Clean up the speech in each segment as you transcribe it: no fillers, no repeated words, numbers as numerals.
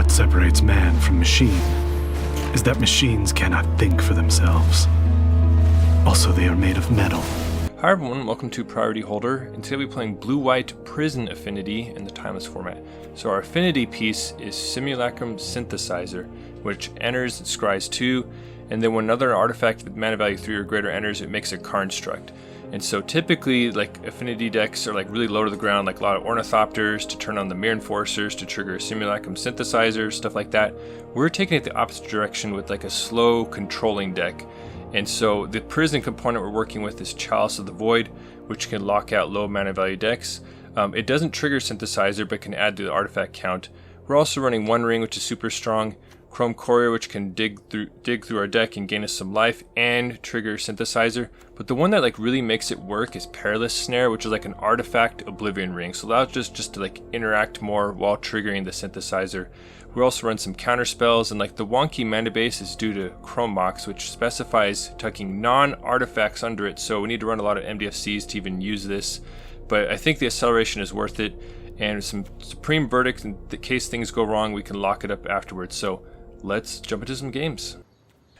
what separates man from machine is that machines cannot think for themselves. Also, they are made of metal. Hi everyone, welcome to Priority Holder, and today we'll be playing Blue-White Prison Affinity in the Timeless format. So our Affinity piece is Simulacrum Synthesizer, which enters, scries 2, and then when another artifact with mana value 3 or greater enters, it makes a Karnstruct. And so typically, like, Affinity decks are like really low to the ground, like a lot of Ornithopters to turn on the Mirror Enforcers to trigger a Simulacrum Synthesizer, stuff like that. We're taking it the opposite direction with like a slow controlling deck. And so the prison component we're working with is Chalice of the Void, which can lock out low mana value decks. It doesn't trigger Synthesizer, but can add to the artifact count. We're also running One Ring, which is super strong, Chrome Courier, which can dig through our deck and gain us some life, and trigger Synthesizer. But the one that like really makes it work is Perilous Snare, which is like an artifact Oblivion Ring. So allows us just to like interact more while triggering the Synthesizer. We also run some counter spells, and like the wonky mana base is due to Chrome Mox, which specifies tucking non-artifacts under it. So we need to run a lot of MDFCs to even use this. But I think the acceleration is worth it, and some Supreme Verdict in the case things go wrong, we can lock it up afterwards. So let's jump into some games.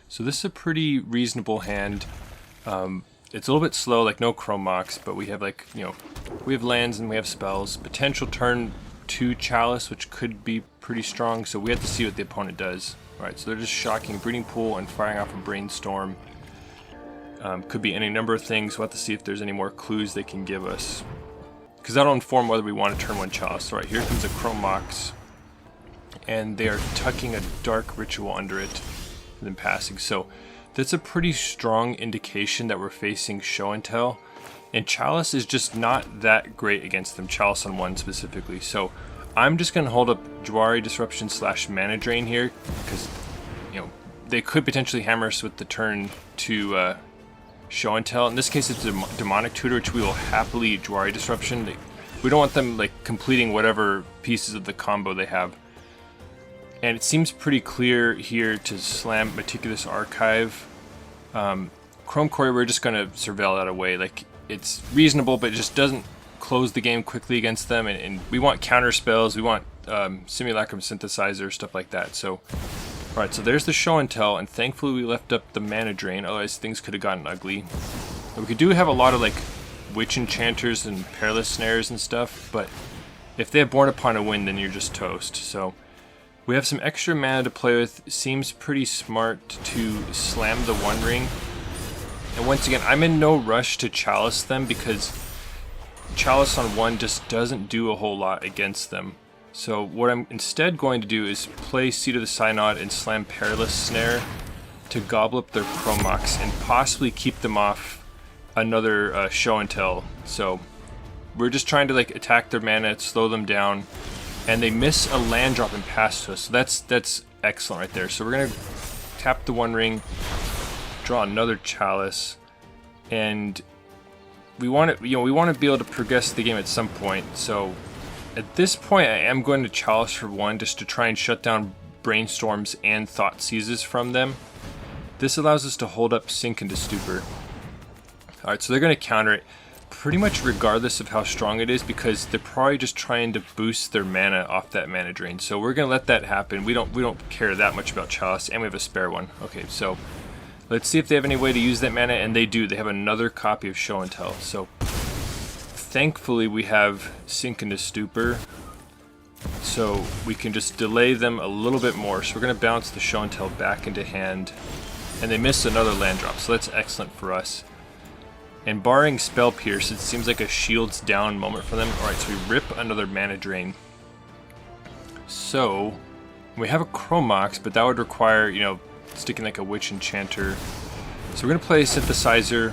So this is a pretty reasonable hand. It's a little bit slow, like no Chrome Mox, but we have like, you know, we have lands and we have spells. Potential turn 2 Chalice, which could be pretty strong, so we have to see what the opponent does. Alright, so they're just shocking Breeding Pool and firing off a Brainstorm. Could be any number of things. We'll have to see if there's any more clues they can give us, because that'll inform whether we want to turn 1 Chalice. Alright, here comes a Chrome Mox, and they are tucking a Dark Ritual under it and then passing. So that's a pretty strong indication that we're facing Show and Tell, and Chalice is just not that great against them, Chalice on 1 specifically. So I'm just going to hold up Jwari Disruption / Mana Drain here, because, you know, they could potentially hammer us with the turn to Show and Tell. In this case, it's a Demonic Tutor, which we will happily Jwari Disruption. We don't want them like completing whatever pieces of the combo they have. And it seems pretty clear here to slam Meticulous Archive. Chrome Courier, we're just going to surveil that away. Like, it's reasonable, but it just doesn't close the game quickly against them. And we want counter spells, we want Simulacrum Synthesizer, stuff like that. So, alright, so there's the Show and Tell, and thankfully we left up the Mana Drain, otherwise things could have gotten ugly. But we do have a lot of like Witch Enchanters and Perilous Snares and stuff, but if they have Born Upon a Wind, then you're just toast. So we have some extra mana to play with. Seems pretty smart to slam the One Ring. And once again, I'm in no rush to Chalice them, because Chalice on 1 just doesn't do a whole lot against them. So what I'm instead going to do is play Seed of the Synod and slam Perilous Snare to gobble up their Chrome Mox and possibly keep them off another Show and Tell. So we're just trying to like attack their mana, slow them down, and they miss a land drop and pass to us. So that's excellent right there. So we're gonna tap the One Ring, draw another Chalice, and we want to, you know, we want to be able to progress the game at some point. So at this point, I am going to Chalice for 1 just to try and shut down Brainstorms and Thought Seizes from them. This allows us to hold up Sink into Stupor. Alright, so they're going to counter it pretty much regardless of how strong it is, because they're probably just trying to boost their mana off that Mana Drain. So we're going to let that happen. We don't care that much about Chalice, and we have a spare one. Okay, so let's see if they have any way to use that mana, and they do. They have another copy of Show and Tell. So thankfully we have Sink into Stupor, so we can just delay them a little bit more. So we're going to bounce the Show and Tell back into hand, and they miss another land drop, so that's excellent for us. And barring Spell Pierce, it seems like a shields down moment for them. Alright, so we rip another Mana Drain. So we have a Chrome Mox, but that would require, you know, sticking like a Witch Enchanter. So we're going to play Synthesizer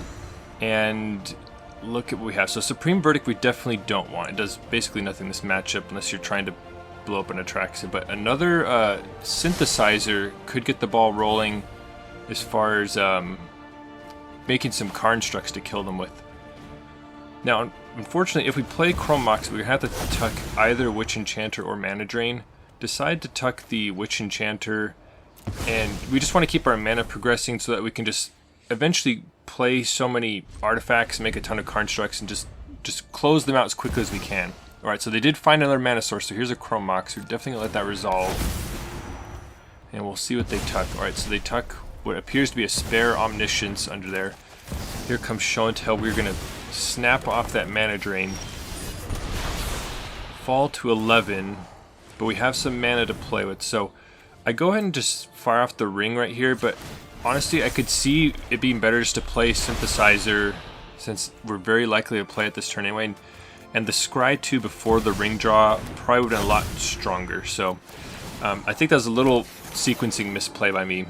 and look at what we have. So Supreme Verdict we definitely don't want. It does basically nothing this matchup unless you're trying to blow up an Atraxa. But another Synthesizer could get the ball rolling as far as making some Karnstructs to kill them with. Now, unfortunately, if we play Chrome Mox, we're going to have to tuck either Witch Enchanter or Mana Drain. Decide to tuck the Witch Enchanter, and we just want to keep our mana progressing so that we can just eventually play so many artifacts, make a ton of Karnstructs, and just close them out as quickly as we can. Alright, so they did find another mana source, so here's a Chrome Mox. We're definitely going to let that resolve. and we'll see what they tuck. Alright, so they tuck what appears to be a spare Omniscience under there. Here comes Show and Tell. We're going to snap off that mana drain. Fall to 11, but we have some mana to play with. So I go ahead and just fire off the ring right here, but honestly I could see it being better just to play Synthesizer since we're very likely to play it this turn anyway. And the Scry 2 before the ring draw probably would have been a lot stronger. So I think that was a little sequencing misplay by me.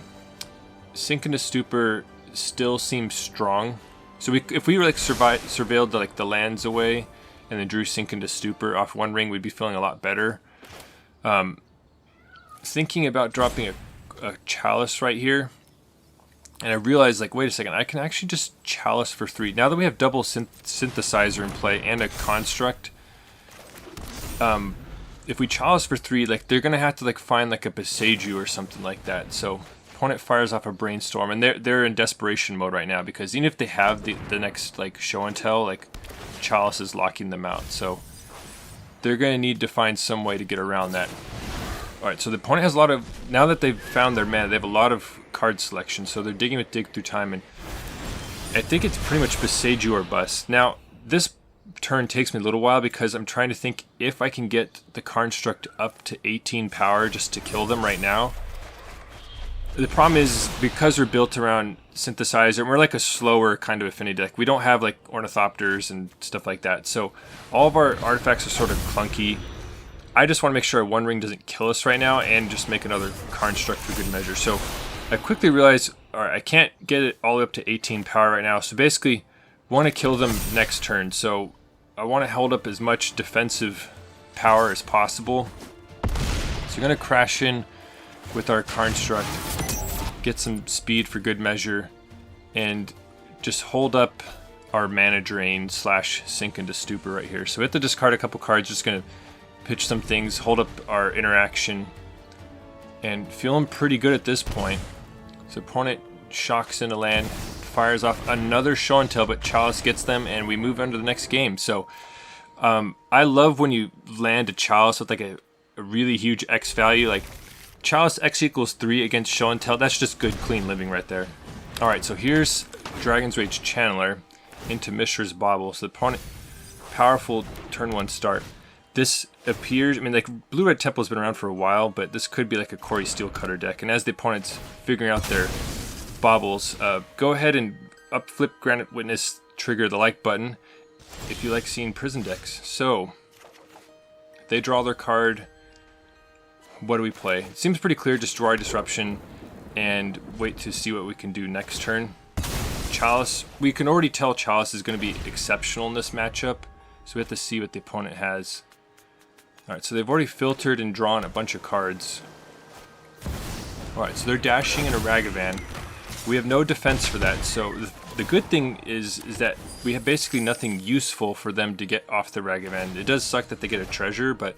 Sink into Stupor still seems strong. So if we were like surveilled the lands away and then drew Sink into Stupor off one ring, we'd be feeling a lot better. Thinking about dropping a Chalice right here, and I realized, like, wait a second, I can actually just Chalice for 3. Now that we have double Synthesizer in play and a Construct, if we Chalice for 3, like, they're gonna have to like find like a Beseiju or something like that. So opponent fires off a Brainstorm, and they're in desperation mode right now because even if they have the next like Show and Tell, like Chalice is locking them out. So they're gonna need to find some way to get around that. Alright, so the opponent has a lot of, now that they've found their mana, they have a lot of card selection, so they're digging with Dig Through Time, and I think it's pretty much Beseiju or bust. Now, this turn takes me a little while because I'm trying to think if I can get the Karnstruct up to 18 power just to kill them right now. The problem is, because we're built around Synthesizer, and we're like a slower kind of affinity deck, we don't have like Ornithopters and stuff like that, so all of our artifacts are sort of clunky. I just want to make sure one ring doesn't kill us right now and just make another Karnstruct for good measure. So I quickly realized, alright, I can't get it all the way up to 18 power right now, so basically want to kill them next turn. So I want to hold up as much defensive power as possible. So you're going to crash in with our Karnstruct, get some speed for good measure, and just hold up our mana drain / Sink into Stupor right here. So we have to discard a couple cards, just going to pitch some things, hold up our interaction, and feeling pretty good at this point. So opponent shocks into land, fires off another Show and Tell, but Chalice gets them, and we move on to the next game. So I love when you land a Chalice with like a really huge X value, like Chalice X equals 3 against Show and Tell. That's just good, clean living right there. Alright, so here's Dragon's Rage Channeler into Mishra's Bauble. So the opponent, powerful turn 1 start. This appears, I mean, like, Blue-Red Temple's been around for a while, but this could be like a Corey Steelcutter deck. And as the opponent's figuring out their baubles, go ahead and flip Granite Witness, trigger the like button if you like seeing prison decks. So, they draw their card. What do we play? It seems pretty clear, just Jwari Disruption and wait to see what we can do next turn. Chalice, we can already tell Chalice is going to be exceptional in this matchup, so we have to see what the opponent has. Alright, so they've already filtered and drawn a bunch of cards. Alright, so they're dashing in a Ragavan. We have no defense for that, so the good thing is that we have basically nothing useful for them to get off the Ragavan. It does suck that they get a treasure, but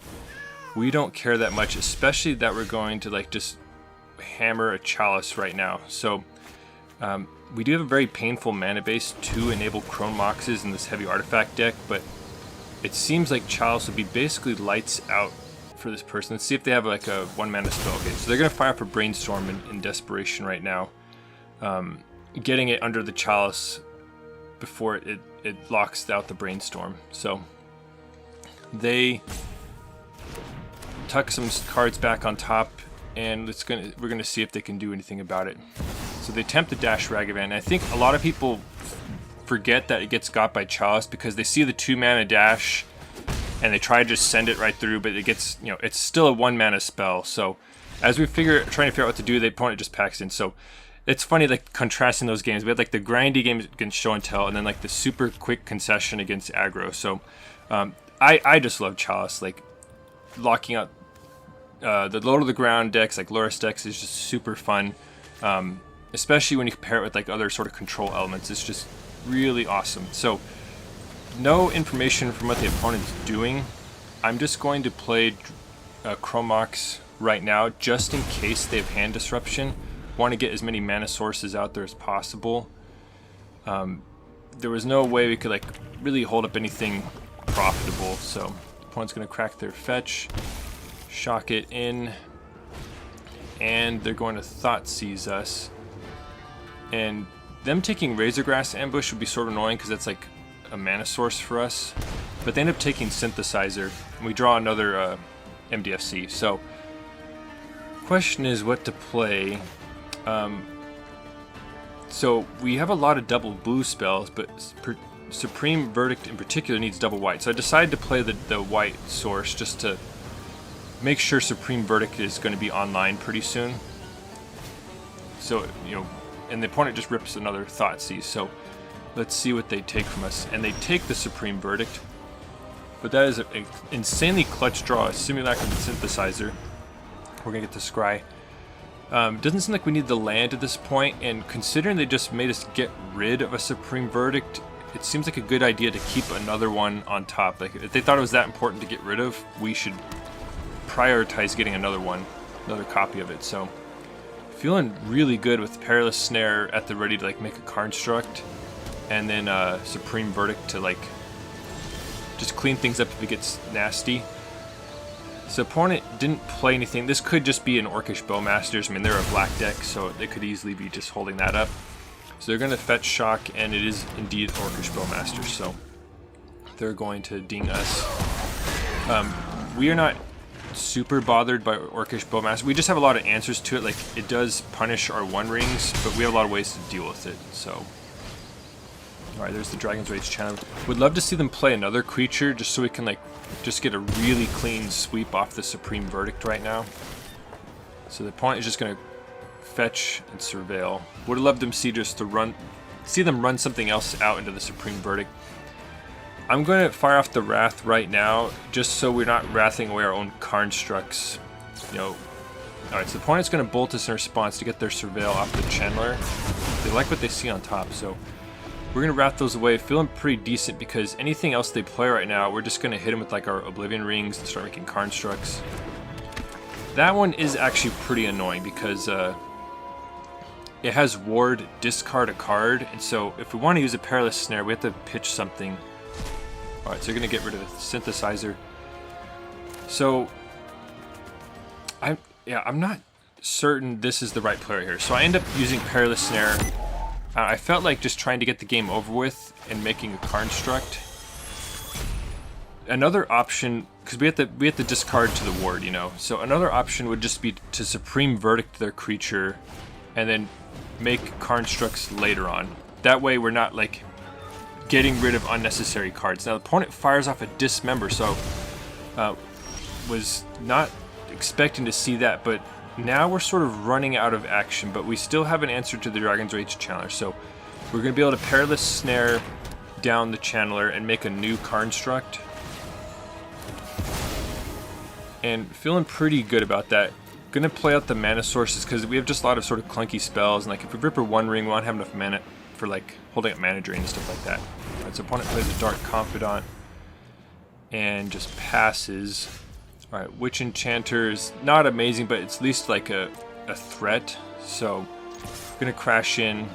we don't care that much, especially that we're going to like just hammer a Chalice right now. So we do have a very painful mana base to enable Chrome Moxes in this heavy artifact deck, but it seems like Chalice would be basically lights out for this person. Let's see if they have like a 1 mana spell. Okay, so they're going to fire up a Brainstorm in desperation right now. Getting it under the Chalice before it locks out the Brainstorm. So they tuck some cards back on top, and we're gonna see if they can do anything about it. So they attempt to dash Ragavan. I think a lot of people forget that it gets got by Chalice because they see the 2 mana dash and they try to just send it right through, but it gets, you know, it's still a 1 mana spell. So as we trying to figure out what to do, the opponent just packs in. So it's funny, like, contrasting those games. We had like the grindy games against Show and Tell, and then like the super quick concession against aggro. So I just love Chalice. Like, locking out the low to the ground decks, like Loris decks, is just super fun. Especially when you compare it with like other sort of control elements. It's just really awesome. So no information from what the opponent's doing. I'm just going to play Chrome Mox right now, just in case they have hand disruption. Want to get as many mana sources out there as possible. There was no way we could like really hold up anything profitable, so opponent's going to crack their fetch, shock it in, and they're going to Thoughtseize us. And them taking Razorgrass Ambush would be sort of annoying because that's like a mana source for us. But they end up taking Synthesizer, and we draw another MDFC. So, question is what to play. So we have a lot of double blue spells, but Supreme Verdict in particular needs double white. So I decided to play the white source just to make sure Supreme Verdict is going to be online pretty soon. So, you know, and the opponent just rips another Thoughtseize. So let's see what they take from us. And they take the Supreme Verdict. But that is an insanely clutch draw, a Simulacrum Synthesizer. We're going to get the Scry. Doesn't seem like we need the land at this point, and considering they just made us get rid of a Supreme Verdict, it seems like a good idea to keep another one on top. Like, if they thought it was that important to get rid of, we should prioritize getting another one, another copy of it. So, feeling really good with Perilous Snare at the ready to like make a Karnstruct, and then Supreme Verdict to like just clean things up if it gets nasty. So opponent didn't play anything. This could just be an Orcish Bowmasters. I mean, they're a black deck, so they could easily be just holding that up. So they're going to fetch Shock, and it is indeed Orcish Bowmasters. So they're going to ding us. We are not super bothered by Orcish Bowmasters. We just have a lot of answers to it. Like, it does punish our one rings, but we have a lot of ways to deal with it. So, alright, there's the Dragon's Rage channel. Would love to see them play another creature just so we can like just get a really clean sweep off the Supreme Verdict right now. So the opponent is just going to fetch and surveil. Would have loved them see them run something else out into the Supreme Verdict. I'm going to fire off the Wrath right now just so we're not wrathing away our own Karnstructs. You know. Alright, so the opponent's going to bolt us in response to get their surveil off the Channeler. They like what they see on top, so we're going to wrath those away, feeling pretty decent because anything else they play right now, we're just going to hit them with like our Oblivion Rings and start making Karnstructs. That one is actually pretty annoying because it has Ward, discard a card, and so if we want to use a Perilous Snare, we have to pitch something. Alright, so you're going to get rid of the Synthesizer. So, I'm not certain this is the right player here. So I end up using Perilous Snare. I felt like just trying to get the game over with and making a Karnstruct. Another option, because we have to discard to the ward, you know. So another option would just be to Supreme Verdict their creature, and then make Karnstructs later on. That way we're not like getting rid of unnecessary cards. Now the opponent fires off a Dismember, so was not expecting to see that, but now we're sort of running out of action, but we still have an answer to the Dragon's Rage Channeler. So we're going to be able to Perilous Snare down the Channeler and make a new Karnstruct. And feeling pretty good about that. Going to play out the mana sources because we have just a lot of sort of clunky spells. And like if we rip a One Ring, we won't have enough mana for like holding up mana drain and stuff like that. Right, so opponent plays a Dark Confidant and just passes. Alright, Witch Enchanter is not amazing, but it's at least like a threat. So, I'm going to crash in,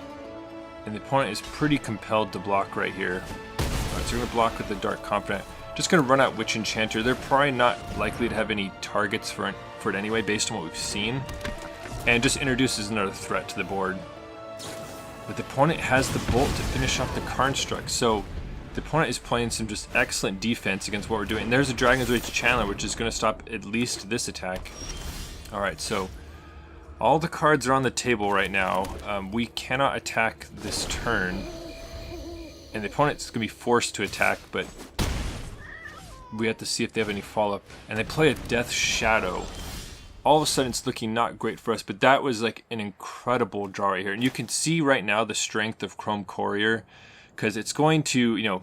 and the opponent is pretty compelled to block right here. Alright, so we're going to block with the Dark Confidant. Just going to run out Witch Enchanter. They're probably not likely to have any targets for it anyway, based on what we've seen. And just introduces another threat to the board. But the opponent has the Bolt to finish off the Karnstruct, so the opponent is playing some just excellent defense against what we're doing. And there's a Dragon's Rage Channeler, which is going to stop at least this attack. Alright, so all the cards are on the table right now. We cannot attack this turn. And the opponent's going to be forced to attack, but we have to see if they have any follow-up. And they play a Death Shadow. All of a sudden it's looking not great for us, but that was like an incredible draw right here. And you can see right now the strength of Chrome Courier, because it's going to, you know,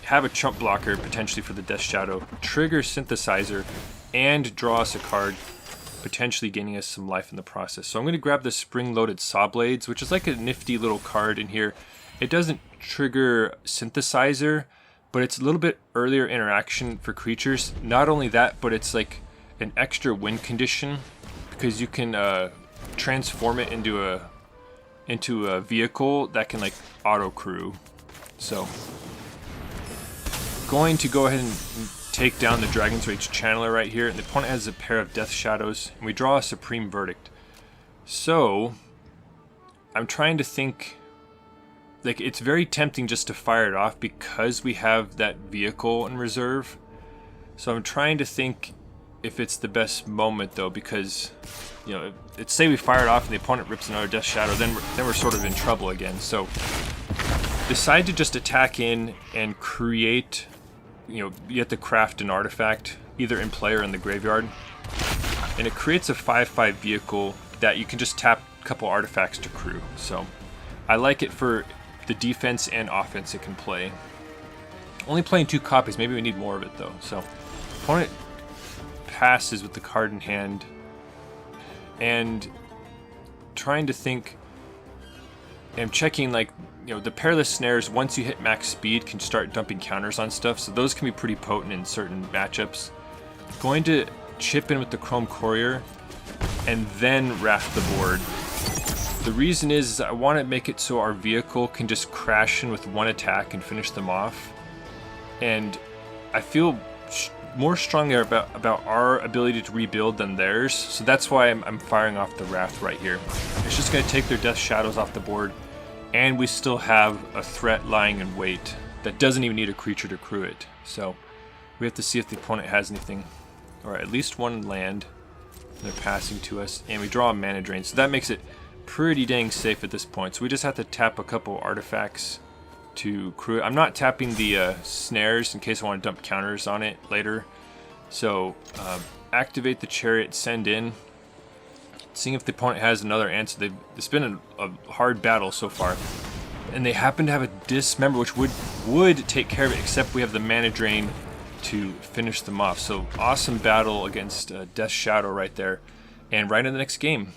have a chump blocker potentially for the Death Shadow, trigger Synthesizer, and draw us a card, potentially gaining us some life in the process. So I'm going to grab the Spring-Loaded Sawblades, which is like a nifty little card in here. It doesn't trigger Synthesizer, but it's a little bit earlier interaction for creatures. Not only that, but it's like an extra win condition, because you can transform it into a vehicle that can like auto crew. So, going to go ahead and take down the Dragon's Rage Channeler right here. And the opponent has a pair of Death Shadows, and we draw a Supreme Verdict. So I'm trying to think, like, it's very tempting just to fire it off because we have that vehicle in reserve. So I'm trying to think if it's the best moment though, because, you know, it's say we fire it off and the opponent rips another Death Shadow, then we're sort of in trouble again. So decide to just attack in and create, you know, you have to craft an artifact either in play or in the graveyard, and it creates a 5/5 vehicle that you can just tap a couple artifacts to crew. So I like it for the defense and offense it can play. Only playing 2 copies, maybe we need more of it though. So opponent passes with the card in hand, and trying to think, I'm checking, like, you know, the Perilous Snares, once you hit max speed, can start dumping counters on stuff, so those can be pretty potent in certain matchups. Going to chip in with the Chrome Courier and then raft the board. The reason is I want to make it so our vehicle can just crash in with 1 attack and finish them off, and I feel more strongly about our ability to rebuild than theirs, so that's why I'm firing off the Wrath right here. It's just going to take their Death Shadows off the board, and we still have a threat lying in wait that doesn't even need a creature to crew it. So we have to see if the opponent has anything, or at least 1 land. They're passing to us, and we draw a mana drain, so that makes it pretty dang safe at this point. So we just have to tap a couple artifacts to crew it. I'm not tapping the snares in case I want to dump counters on it later. So activate the Chariot, send in, seeing if the opponent has another answer. It's been a hard battle so far, and they happen to have a Dismember, which would take care of it, except we have the mana drain to finish them off. So awesome battle against Death Shadow right there, and right in the next game.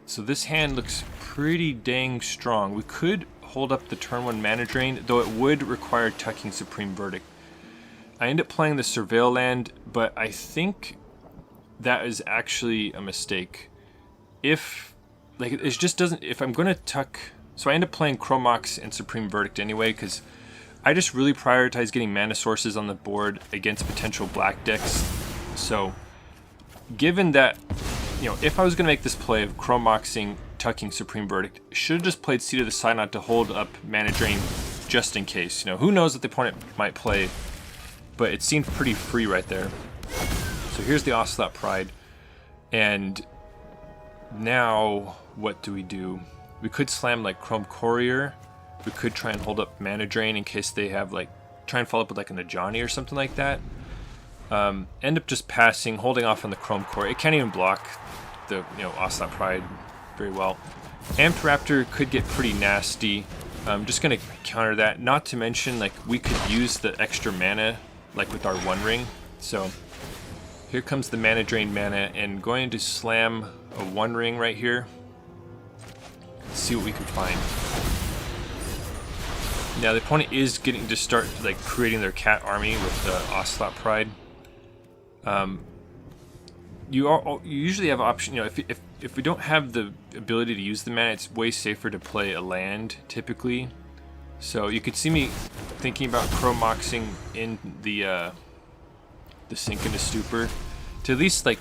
So this hand looks pretty dang strong. We could hold up the turn 1 mana drain, though it would require tucking Supreme Verdict. I end up playing the Surveil land, but I think that is actually a mistake. If, like, it just doesn't, if I'm going to tuck, so I end up playing Chrome Mox and Supreme Verdict anyway, because I just really prioritize getting mana sources on the board against potential black decks. So given that, you know, if I was going to make this play of Chrome Moxing, tucking Supreme Verdict, should have just played Seat of the Synod to hold up mana drain just in case. You know, who knows what the opponent might play, but it seemed pretty free right there. So here's the Ocelot Pride, and now what do? We could slam like Chrome Courier. We could try and hold up mana drain in case they have, like, try and follow up with like an Ajani or something like that. End up just passing, holding off on the Chrome Courier. It can't even block the, you know, Ocelot Pride very well. Amped Raptor could get pretty nasty. I'm just going to counter that. Not to mention, like, we could use the extra mana, like with our One Ring. So here comes the mana drain mana, and going to slam a One Ring right here. Let's see what we can find. Now the opponent is getting to start, like, creating their cat army with the Ocelot Pride. You usually have an option, you know, if we don't have the ability to use the mana, it's way safer to play a land typically. So you could see me thinking about Chrome Moxing in the sink into Stupor to at least, like,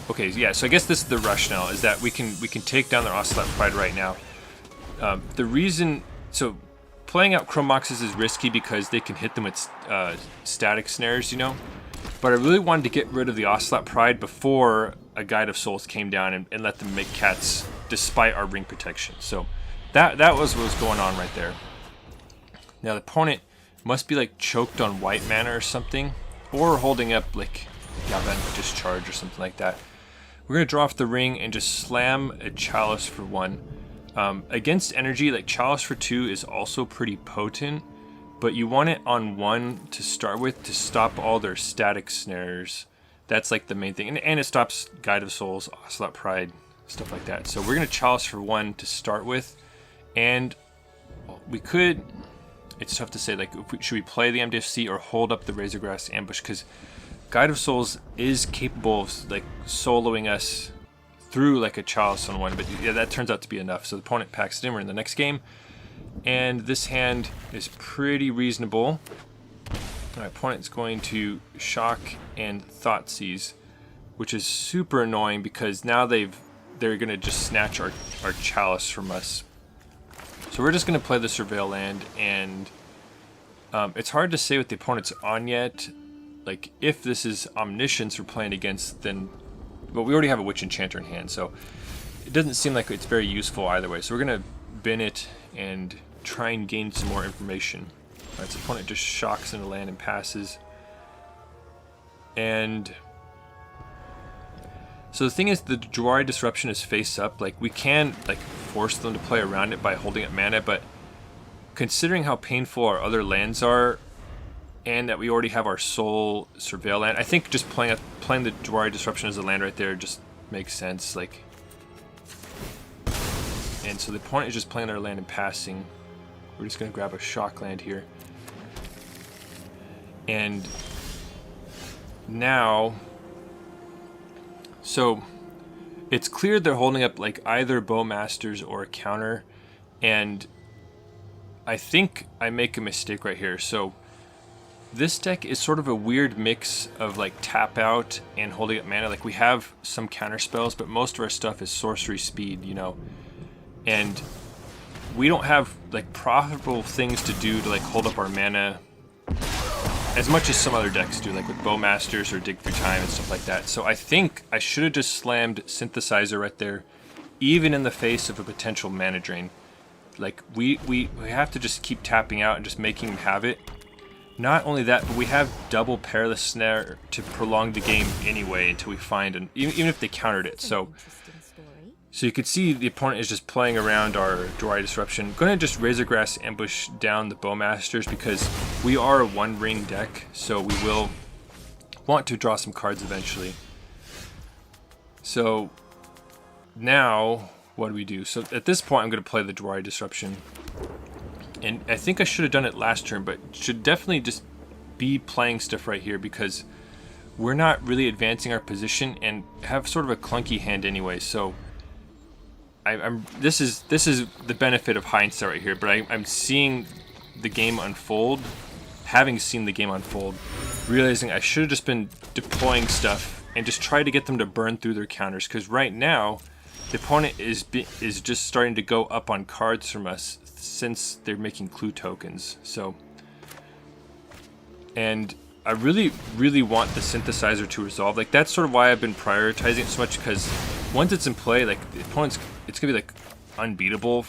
okay, yeah. So I guess this is the rationale, is that we can take down their Ocelot Pride right now. The reason, so playing out Chrome Moxes is risky because they can hit them with static snares, you know. But I really wanted to get rid of the Ocelot Pride before a Guide of Souls came down and let them make cats despite our ring protection. So that was what was going on right there. Now the opponent must be, like, choked on white mana or something, or holding up, like, Yaban Discharge or something like that. We're going to draw off the ring and just slam a Chalice for 1. Against energy, like, Chalice for 2 is also pretty potent, but you want it on 1 to start with to stop all their static snares. That's, like, the main thing. And it stops Guide of Souls, Ocelot Pride, stuff like that. So we're going to Chalice for 1 to start with. And we could, it's tough to say, like, should we play the MDFC or hold up the Razorgrass Ambush? Because Guide of Souls is capable of, like, soloing us through, like, a Chalice on 1. But yeah, that turns out to be enough. So the opponent packs it in. We're in the next game. And this hand is pretty reasonable. My opponent's going to Shock and Thoughtseize, which is super annoying because now they're they're gonna just snatch our Chalice from us. So we're just gonna play the Surveil land, and it's hard to say what the opponent's on yet. Like, if this is Omniscience we're playing against, then... Well, we already have a Witch Enchanter in hand, so it doesn't seem like it's very useful either way. So we're going to bin it and try and gain some more information. Alright, so opponent just shocks into land and passes. And... So the thing is, the Jwari Disruption is face up. Like, we can, like, force them to play around it by holding up mana, but considering how painful our other lands are, and that we already have our Soul Surveil land, I think just playing the Jwari Disruption as a land right there just makes sense. Like, and so the opponent is just playing their land and passing. We're just going to grab a shock land here. And now, so it's clear they're holding up like either Bowmasters or a counter, and I think I make a mistake right here. So this deck is sort of a weird mix of like tap out and holding up mana. Like, we have some counter spells, but most of our stuff is sorcery speed, you know, and we don't have like profitable things to do to like hold up our mana as much as some other decks do, like with Bowmasters or Dig Through Time and stuff like that. So I think I should have just slammed Synthesizer right there, even in the face of a potential mana drain. Like, we have to just keep tapping out and just making him have it. Not only that, but we have double Perilous Snare to prolong the game anyway until we find an... Even if they countered it. So you can see the opponent is just playing around our Jwari Disruption. Going to just Razorgrass Ambush down the Bowmasters because we are a one-ring deck, so we will want to draw some cards eventually. So now, what do we do? So at this point, I'm going to play the Jwari Disruption. And I think I should have done it last turn, but should definitely just be playing stuff right here because we're not really advancing our position and have sort of a clunky hand anyway. So this is the benefit of hindsight right here. But I'm seeing the game unfold, having seen the game unfold, realizing I should have just been deploying stuff and just try to get them to burn through their counters. Because right now, the opponent is just starting to go up on cards from us since they're making clue tokens. So, and I really want the Synthesizer to resolve. Like, that's sort of why I've been prioritizing it so much, because once it's in play, like, the opponent's, it's gonna be like unbeatable.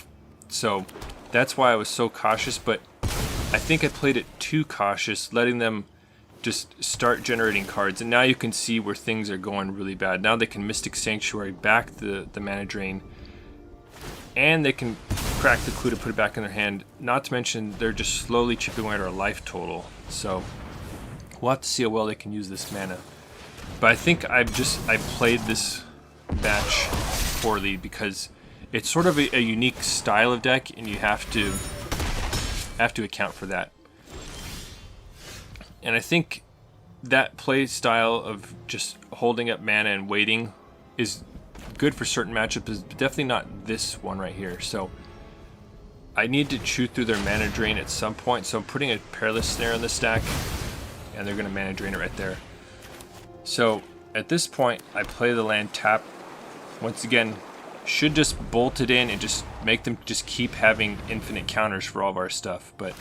So that's why I was so cautious, but I think I played it too cautious, letting them just start generating cards. And now you can see where things are going really bad. Now they can Mystic Sanctuary back the mana drain, and they can crack the clue to put it back in their hand. Not to mention, they're just slowly chipping away at our life total. So we'll have to see how well they can use this mana. But I think I played this match poorly because it's sort of a unique style of deck, and you have to account for that. And I think that play style of just holding up mana and waiting is good for certain matchups, is definitely not this one right here. So I need to chew through their mana drain at some point, so I'm putting a Perilous Snare in the stack, and they're going to mana drain it right there. So at this point, I play the land tap. Once again, should just bolt it in and just make them just keep having infinite counters for all of our stuff. But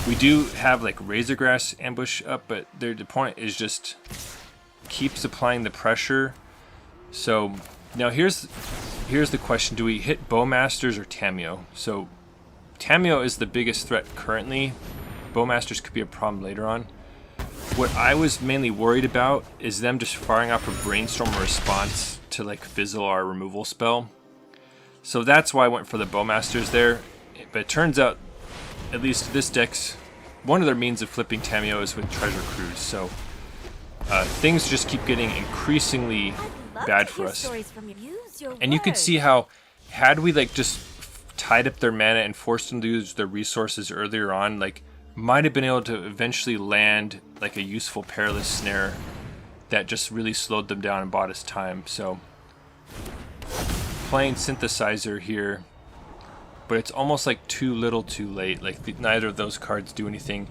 we do have like Razorgrass Ambush up, but the opponent is just keeps applying the pressure. So now here's the question: do we hit Bowmasters or Tamiyo? So Tamiyo is the biggest threat currently. Bowmasters could be a problem later on. What I was mainly worried about is them just firing off a Brainstorm response to like fizzle our removal spell. So that's why I went for the Bowmasters there. But it turns out, at least this deck's, one of their means of flipping Tamiyo is with Treasure Cruise. So things just keep getting increasingly bad for us. And you can see how, had we like just tied up their mana and forced them to use their resources earlier on, like might have been able to eventually land like a useful Perilous Snare that just really slowed them down and bought us time. So playing Synthesizer here, but it's almost like too little too late. Like neither of those cards do anything,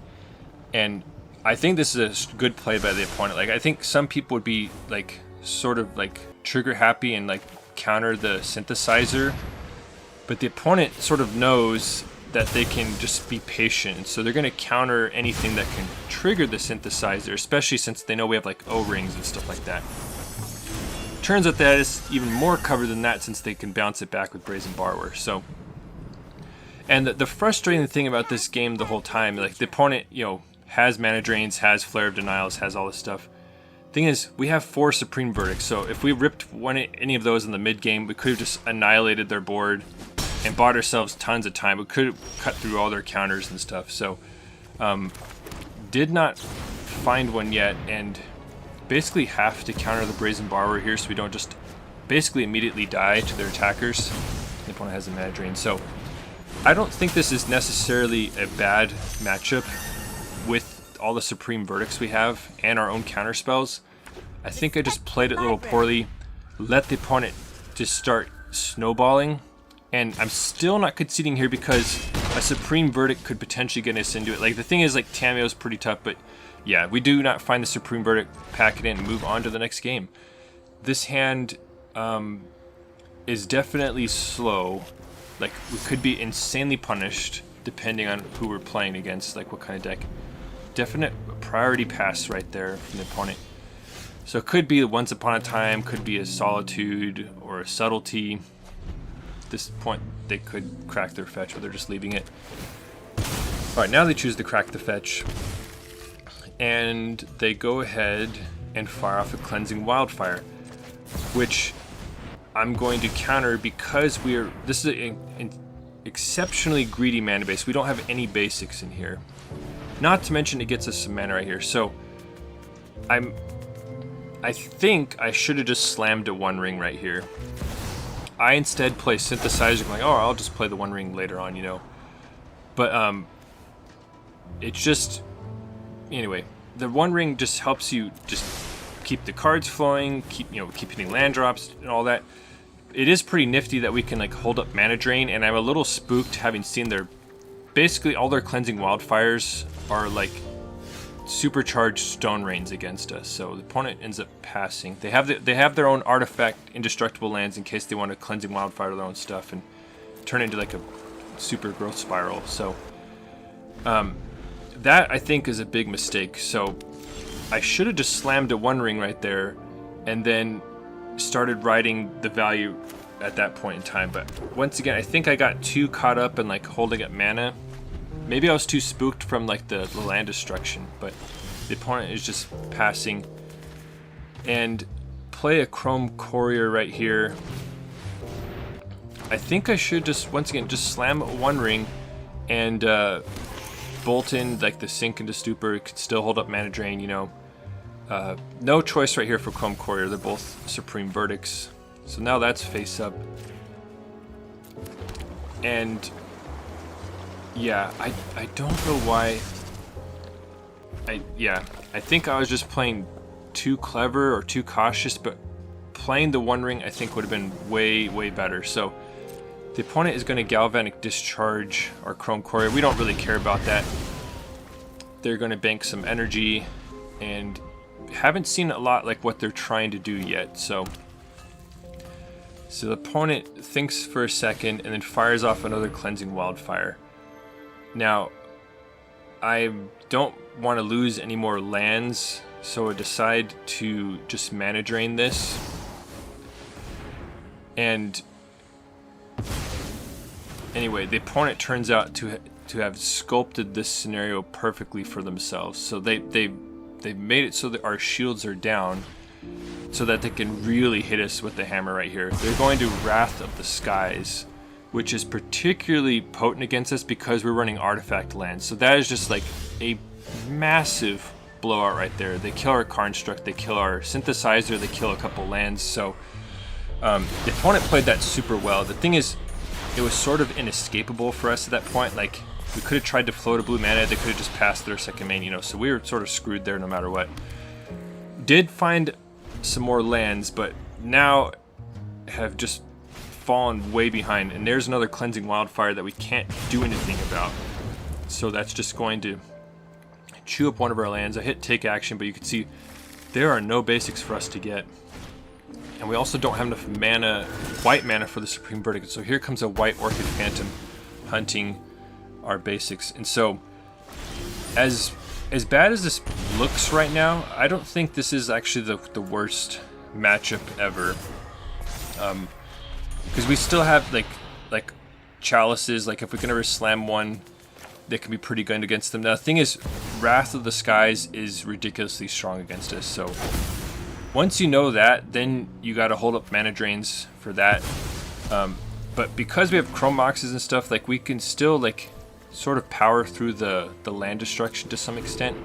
and I think this is a good play by the opponent. Like I think some people would be like sort of like trigger happy and like counter the synthesizer, but the opponent sort of knows that they can just be patient, so they're going to counter anything that can trigger the synthesizer, especially since they know we have like O-rings and stuff like that. Turns out that it's even more covered than that, since they can bounce it back with Brazen Borrower. So, and the frustrating thing about this game the whole time, like the opponent, you know, has mana drains, has Flare of Denials, has all this stuff. Thing is, we have 4 Supreme Verdicts, so if we ripped any of those in the mid game, we could have just annihilated their board and bought ourselves tons of time. We could have cut through all their counters and stuff. So, did not find one yet, and basically have to counter the Brazen Borrower here, so we don't just basically immediately die to their attackers. The opponent has a mana drain, so I don't think this is necessarily a bad matchup with all the Supreme Verdicts we have and our own counter spells. I think I just played it a little poorly, let the opponent just start snowballing, and I'm still not conceding here because a Supreme Verdict could potentially get us into it. Like, the thing is, like, Tamiyo's pretty tough, but yeah, we do not find the Supreme Verdict, pack it in, and move on to the next game. This hand is definitely slow. Like, we could be insanely punished depending on who we're playing against, like what kind of deck. Definite priority pass right there from the opponent. So it could be a Once Upon a Time, could be a Solitude or a Subtlety. At this point, they could crack their fetch, or they're just leaving it. Alright, now they choose to crack the fetch. And they go ahead and fire off a Cleansing Wildfire, which I'm going to counter because this is an exceptionally greedy mana base. We don't have any basics in here. Not to mention it gets us some mana right here. So I think I should have just slammed a One Ring right here. I instead play Synthesizer. I'm like, oh, I'll just play the One Ring later on, you know. But it's just, anyway, the One Ring just helps you just keep the cards flowing, keep hitting land drops and all that. It is pretty nifty that we can like hold up mana drain, and I'm a little spooked having seen basically all their Cleansing Wildfires are like supercharged Stone Rains against us. So the opponent ends up passing. They have their own artifact indestructible lands in case they want to Cleansing Wildfire their own stuff and turn it into like a super growth spiral. So that I think is a big mistake. So I should have just slammed a One Ring right there and then started riding the value at that point in time. But once again, I think I got too caught up in like holding up mana. Maybe I was too spooked from like the land destruction, but the opponent is just passing. And play a Chrome Courier right here. I think I should just, once again, just slam One Ring and bolt in like the Sink into Stupor. It could still hold up mana drain, you know. No choice right here for Chrome Courier. They're both Supreme Verdicts. So now that's face up. And yeah, I don't know why. I think I was just playing too clever or too cautious, but playing the One Ring I think would have been way, way better. So the opponent is going to Galvanic Discharge our Chrome Courier. We don't really care about that. They're going to bank some energy, and haven't seen a lot like what they're trying to do yet. So the opponent thinks for a second and then fires off another Cleansing Wildfire. Now, I don't want to lose any more lands, so I decide to just mana drain this. And anyway, the opponent turns out to have sculpted this scenario perfectly for themselves. So they've made it so that our shields are down, so that they can really hit us with the hammer right here. They're going to Wrath of the Skies, which is particularly potent against us because we're running artifact lands. So that is just like a massive blowout right there. They kill our Karnstruct, they kill our Synthesizer, they kill a couple lands. So the opponent played that super well. The thing is, it was sort of inescapable for us at that point. Like, we could have tried to float a blue mana, they could have just passed their second main, you know, so we were sort of screwed there no matter what. Did find some more lands, but now have just fallen way behind, and there's another Cleansing Wildfire that we can't do anything about. So that's just going to chew up one of our lands. I hit take action, but you can see there are no basics for us to get. And we also don't have enough mana, white mana, for the Supreme Verdict. So here comes a White Orchid Phantom hunting our basics. And so, as bad as this looks right now, I don't think this is actually the worst matchup ever. Because we still have like chalices. Like if we can ever slam one, they can be pretty good against them. Now the thing is, Wrath of the Skies is ridiculously strong against us. So once you know that, then you got to hold up mana drains for that. But because we have Chrome Moxes and stuff, like we can still like sort of power through the land destruction to some extent.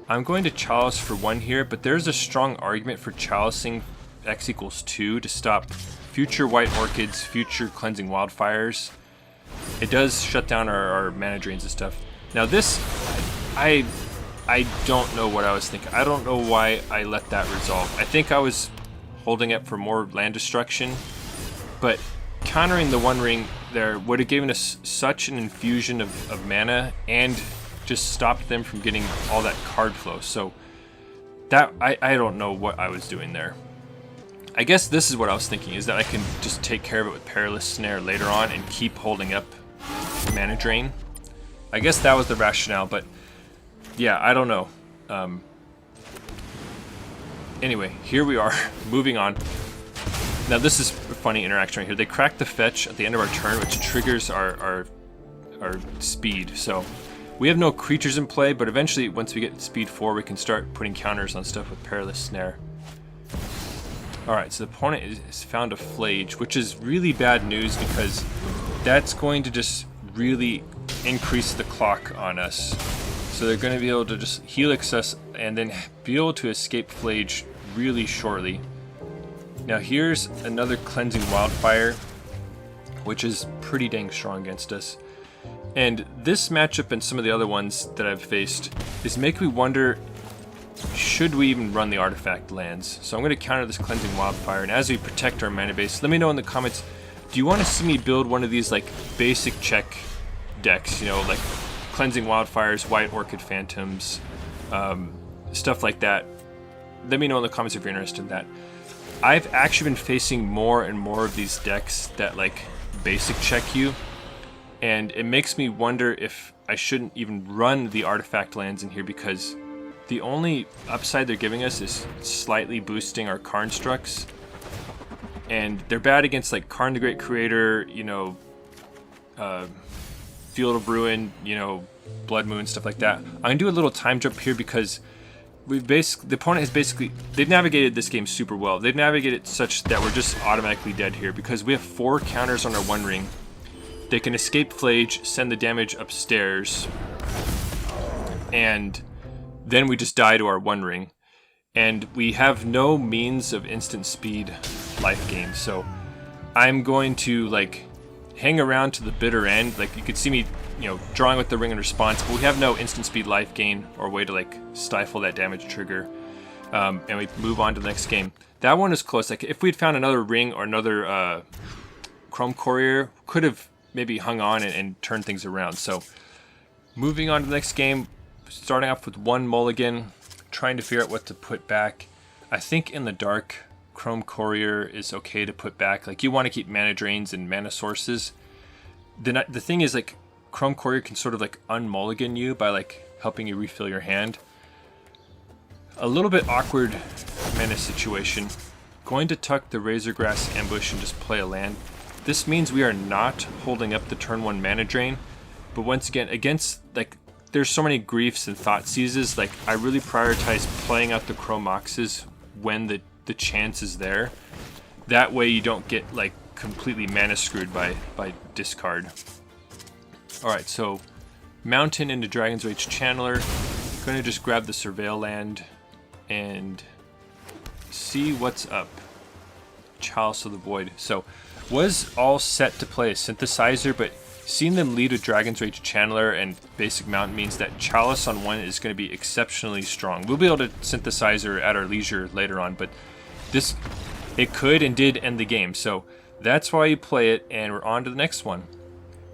I'm going to Chalice for 1 here, but there's a strong argument for Chalicing X equals 2 to stop future White Orchids, future Cleansing Wildfires. It does shut down our mana drains and stuff. Now this, I don't know what I was thinking. I don't know why I let that resolve. I think I was holding it for more land destruction, but countering the One Ring there would have given us such an infusion of mana and just stopped them from getting all that card flow. So that I don't know what I was doing there. I guess this is what I was thinking, is that I can just take care of it with Perilous Snare later on and keep holding up mana drain. I guess that was the rationale, but yeah, I don't know. Anyway, here we are, moving on. Now this is a funny interaction right here. They crack the fetch at the end of our turn, which triggers our speed. So we have no creatures in play, but eventually once we get speed 4, we can start putting counters on stuff with Perilous Snare. Alright, so the opponent has found a Flage, which is really bad news because that's going to just really increase the clock on us. So they're going to be able to just helix us and then be able to escape Flage really shortly. Now here's another Cleansing Wildfire, which is pretty dang strong against us. And this matchup and some of the other ones that I've faced is making me wonder, should we even run the artifact lands? So I'm going to counter this Cleansing Wildfire, and as we protect our mana base, let me know in the comments, do you want to see me build one of these like basic check decks, you know, like Cleansing Wildfires, White Orchid Phantoms, stuff like that? Let me know in the comments if you're interested in that. I've actually been facing more and more of these decks that like basic check you, and it makes me wonder if I shouldn't even run the artifact lands in here, because the only upside they're giving us is slightly boosting our Karnstructs, and they're bad against like Karn the Great Creator, you know, Field of Ruin, you know, Blood Moon, stuff like that. I'm gonna do a little time jump here because the opponent has basically, they've navigated this game super well. They've navigated such that we're just automatically dead here because we have 4 counters on our One Ring. They can escape Flage, send the damage upstairs, and then we just die to our One Ring. And we have no means of instant speed life gain. So I'm going to like hang around to the bitter end. Like you could see me, you know, drawing with the ring in response, but we have no instant speed life gain or way to like stifle that damage trigger. And we move on to the next game. That one is close. Like if we'd found another ring or another Chrome Courier, could have maybe hung on and turned things around. So moving on to the next game, starting off with 1 mulligan, trying to figure out what to put back. I think in the dark, Chrome Courier is okay to put back. Like you want to keep mana drains and mana sources. The thing is, like, Chrome Courier can sort of like unmulligan you by like helping you refill your hand. A little bit awkward mana situation. Going to tuck the Razorgrass Ambush and just play a land. This means we are not holding up the turn 1 mana drain, but once again, against like, there's so many griefs and thought seizes, like I really prioritize playing out the Chrome Moxes when the chance is there. That way you don't get like completely mana screwed by discard. Alright, so Mountain into Dragon's Rage Channeler. Going to just grab the Surveil land and see what's up. Chalice of the Void. So was all set to play a Synthesizer, but seeing them lead with Dragon's Rage Channeler and basic Mountain means that Chalice on 1 is going to be exceptionally strong. We'll be able to Synthesizer at our leisure later on, but this, it could and did end the game. So that's why you play it, and we're on to the next one.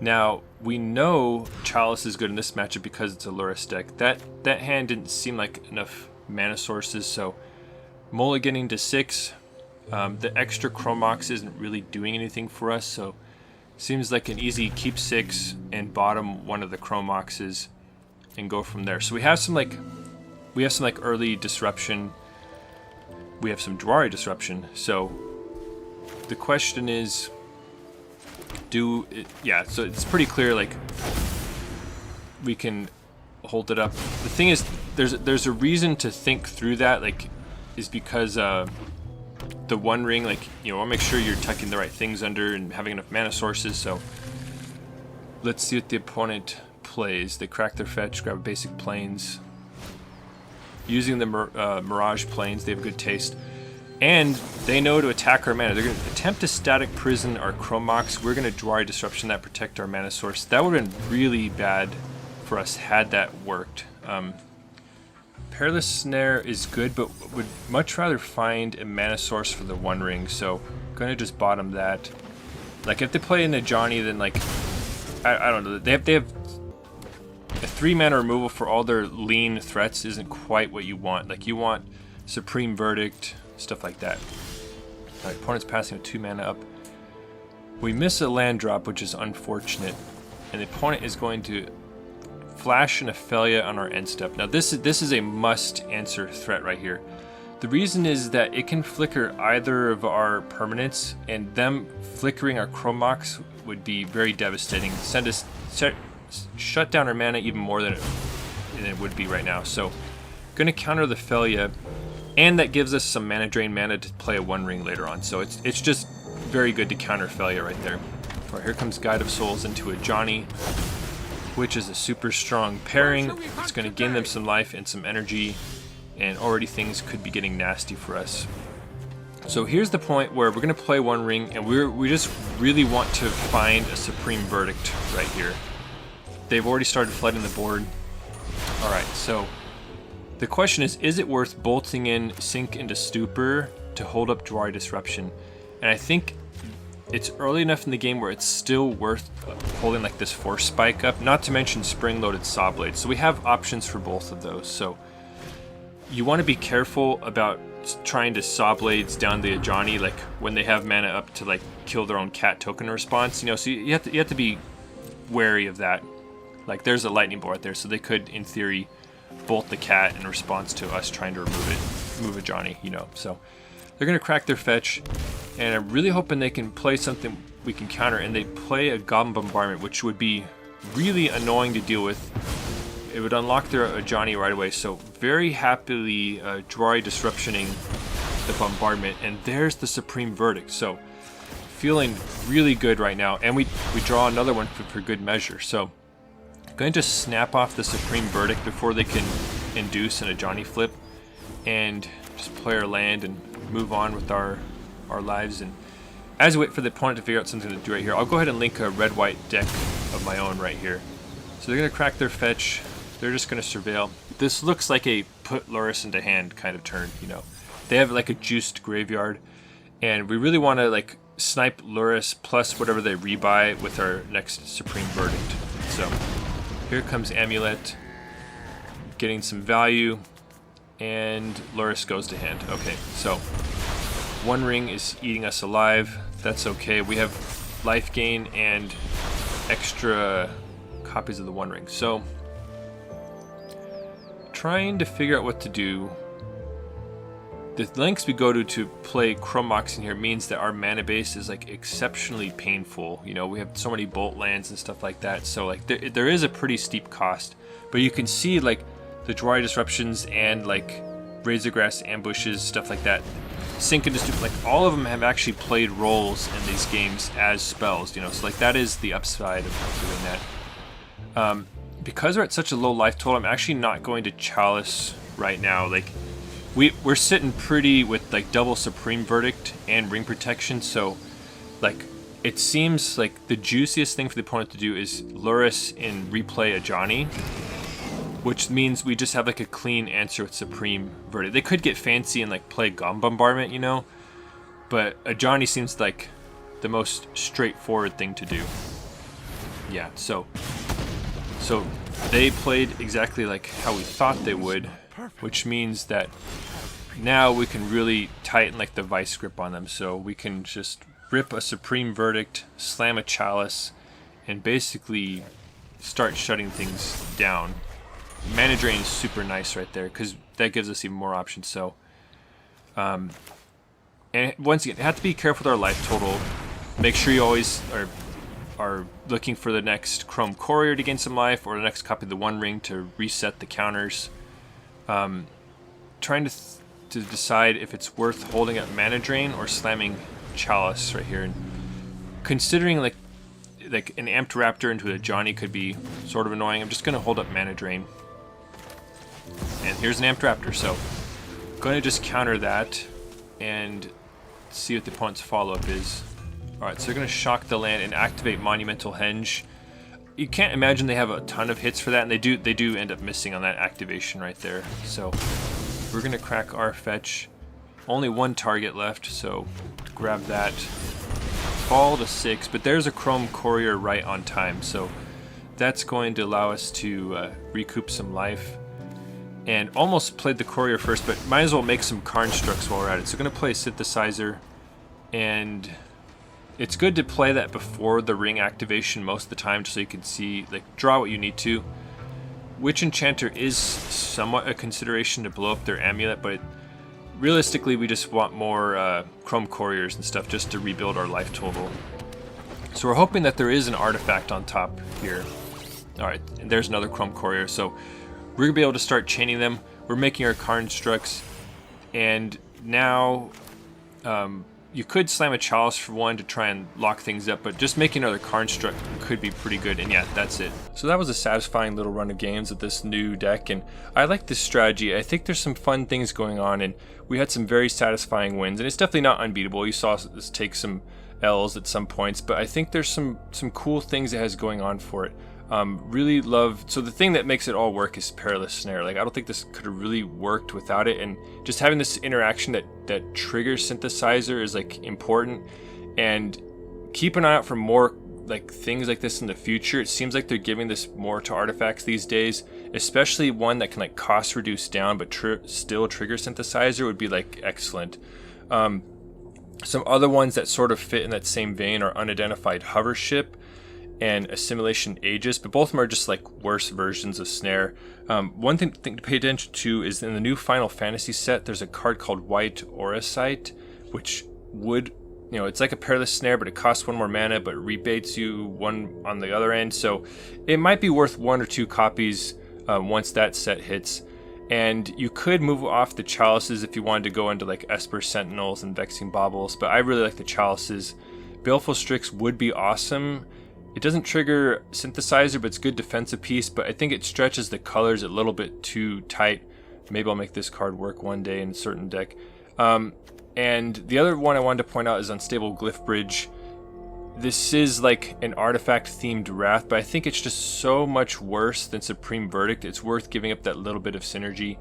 Now, we know Chalice is good in this matchup because it's a Lurrus deck. That hand didn't seem like enough mana sources, so mulliganing to 6. The extra Chrome Mox isn't really doing anything for us, so seems like an easy keep 6 and bottom one of the Chrome Moxes and go from there. So we have some early disruption. We have some Jwari Disruption. So the question is, so it's pretty clear, like, we can hold it up. The thing is, there's a reason to think through that, like, is because the One Ring, like, you know, want to make sure you're tucking the right things under and having enough mana sources. So let's see what the opponent plays. They crack their fetch, grab basic planes. Using the Mirage planes, they have good taste. And they know to attack our mana. They're going to attempt to static prison our Chrome Mox. We're going to Jwari Disruption that, protect our mana source. That would have been really bad for us had that worked. Perilous Snare is good, but would much rather find a mana source for the One Ring, so going to just bottom that. Like, if they play in the Johnny, then, like, I don't know. They have a 3 mana removal for all their lean threats isn't quite what you want. Like, you want Supreme Verdict, stuff like that. Alright, opponent's passing with 2 mana up. We miss a land drop, which is unfortunate, and the opponent is going to flash an Ophelia on our end step. Now this is a must answer threat right here. The reason is that it can flicker either of our permanents, and them flickering our Chrome Mox would be very devastating. Shut down our mana even more than it would be right now. So gonna counter the Ophelia, and that gives us some mana drain mana to play a One Ring later on. So it's just very good to counter Ophelia right there. Alright, here comes Guide of Souls into a Johnny, which is a super strong pairing. It's going to gain them some life and some energy, and already things could be getting nasty for us. So here's the point where we're going to play One Ring, and we just really want to find a Supreme Verdict right here. They've already started flooding the board. Alright, so the question is it worth bolting in Sink into Stupor to hold up Jwari Disruption? And I think it's early enough in the game where it's still worth holding like this Force Spike up, not to mention Spring-Loaded Sawblades. So we have options for both of those. So you want to be careful about trying to Sawblades down the Ajani, like when they have mana up to like kill their own cat token response. You know, so you have to be wary of that. Like, there's a lightning bolt there, so they could, in theory, bolt the cat in response to us trying to move Ajani. You know, so they're gonna crack their fetch. And I'm really hoping they can play something we can counter, and they play a Goblin Bombardment, which would be really annoying to deal with. It would unlock their Ajani right away, so very happily Jwari Disruptioning the Bombardment, and there's the Supreme Verdict. So feeling really good right now, and we draw another one for good measure. So I'm going to just snap off the Supreme Verdict before they can induce an Ajani flip, and just play our land and move on with our lives. And as we wait for the opponent to figure out something to do right here, I'll go ahead and link a red-white deck of my own right here. So they're going to crack their fetch. They're just going to surveil. This looks like a put Lurrus into hand kind of turn, you know. They have like a juiced graveyard, and we really want to like snipe Lurrus plus whatever they rebuy with our next Supreme Verdict. So here comes Amulet, getting some value, and Lurrus goes to hand. Okay, so One Ring is eating us alive. That's okay. We have life gain and extra copies of the One Ring. So trying to figure out what to do. The lengths we go to play Chrome Mox in here means that our mana base is like exceptionally painful. You know, we have so many bolt lands and stuff like that. So like there is a pretty steep cost, but you can see like the Jwari Disruptions and like Razorgrass Ambushes, stuff like that. Sink into Stupor, like all of them have actually played roles in these games as spells, you know, so like that is the upside of doing that. Because we're at such a low life total, I'm actually not going to Chalice right now. Like we're sitting pretty with like double Supreme Verdict and Ring Protection, so like it seems like the juiciest thing for the opponent to do is Lurrus and replay Ajani, which means we just have like a clean answer with Supreme Verdict. They could get fancy and like play Goblin Bombardment, you know, but Ajani seems like the most straightforward thing to do. Yeah, so they played exactly like how we thought they would, which means that now we can really tighten like the vice grip on them. So we can just rip a Supreme Verdict, slam a Chalice, and basically start shutting things down. Mana Drain is super nice right there because that gives us even more options. So, and once again, have to be careful with our life total. Make sure you always are looking for the next Chrome Courier to gain some life, or the next copy of the One Ring to reset the counters. Trying to decide if it's worth holding up Mana Drain or slamming Chalice right here. And considering like an Amped Raptor into a Johnny could be sort of annoying, I'm just going to hold up Mana Drain. And here's an Amped Raptor, so I'm going to just counter that and see what the opponent's follow-up is. Alright, so they're going to shock the land and activate Monumental Henge. You can't imagine they have a ton of hits for that, and they do end up missing on that activation right there. So we're going to crack our fetch. Only one target left, so grab that. Fall to 6, but there's a Chrome Courier right on time, so that's going to allow us to recoup some life. And almost played the Courier first, but might as well make some Karnstructs while we're at it. So we're going to play Synthesizer, and it's good to play that before the ring activation most of the time, so you can see, like, draw what you need to. Witch Enchanter is somewhat a consideration to blow up their amulet, but realistically we just want more Chrome Couriers and stuff just to rebuild our life total. So we're hoping that there is an artifact on top here. Alright, and there's another Chrome Courier, so we're going to be able to start chaining them. We're making our Karnstructs, and now you could slam a Chalice for one to try and lock things up, but just making another Karnstruct could be pretty good, and yeah, that's it. So that was a satisfying little run of games with this new deck, and I like this strategy. I think there's some fun things going on, and we had some very satisfying wins, and it's definitely not unbeatable. You saw us take some L's at some points, but I think there's some cool things it has going on for it. Really love, so the thing that makes it all work is Perilous Snare. Like, I don't think this could have really worked without it, and just having this interaction that triggers Synthesizer is like important, and keep an eye out for more like things like this in the future. It seems like they're giving this more to artifacts these days, especially one that can like cost reduce down but still trigger Synthesizer would be like excellent. Some other ones that sort of fit in that same vein are Unidentified Hover Ship and Assimilation Aegis, but both of them are just like worse versions of Snare. One thing to pay attention to is in the new Final Fantasy set, there's a card called White Auracite, which would, you know, it's like a Perilous Snare, but it costs one more mana, but rebates you one on the other end. So it might be worth 1 or 2 copies once that set hits. And you could move off the Chalices if you wanted to go into like Esper Sentinels and Vexing Baubles, but I really like the Chalices. Baleful Strix would be awesome. It doesn't trigger Synthesizer, but it's good defensive piece, but I think it stretches the colors a little bit too tight. Maybe I'll make this card work one day in a certain deck. And the other one I wanted to point out is Unstable Glyph Bridge. This is like an artifact-themed Wrath, but I think it's just so much worse than Supreme Verdict. It's worth giving up that little bit of synergy.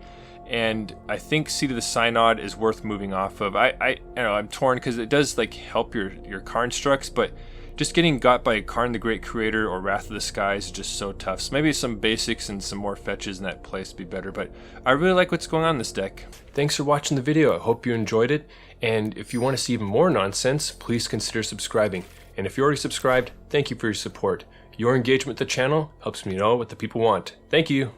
And I think Seed of the Synod is worth moving off of. I don't know, I'm torn because it does like help your Karnstructs, but just getting got by Karn the Great Creator or Wrath of the Skies is just so tough. So maybe some basics and some more fetches in that place would be better, but I really like what's going on in this deck. Thanks for watching the video. I hope you enjoyed it. And if you want to see even more nonsense, please consider subscribing. And if you're already subscribed, thank you for your support. Your engagement with the channel helps me know what the people want. Thank you.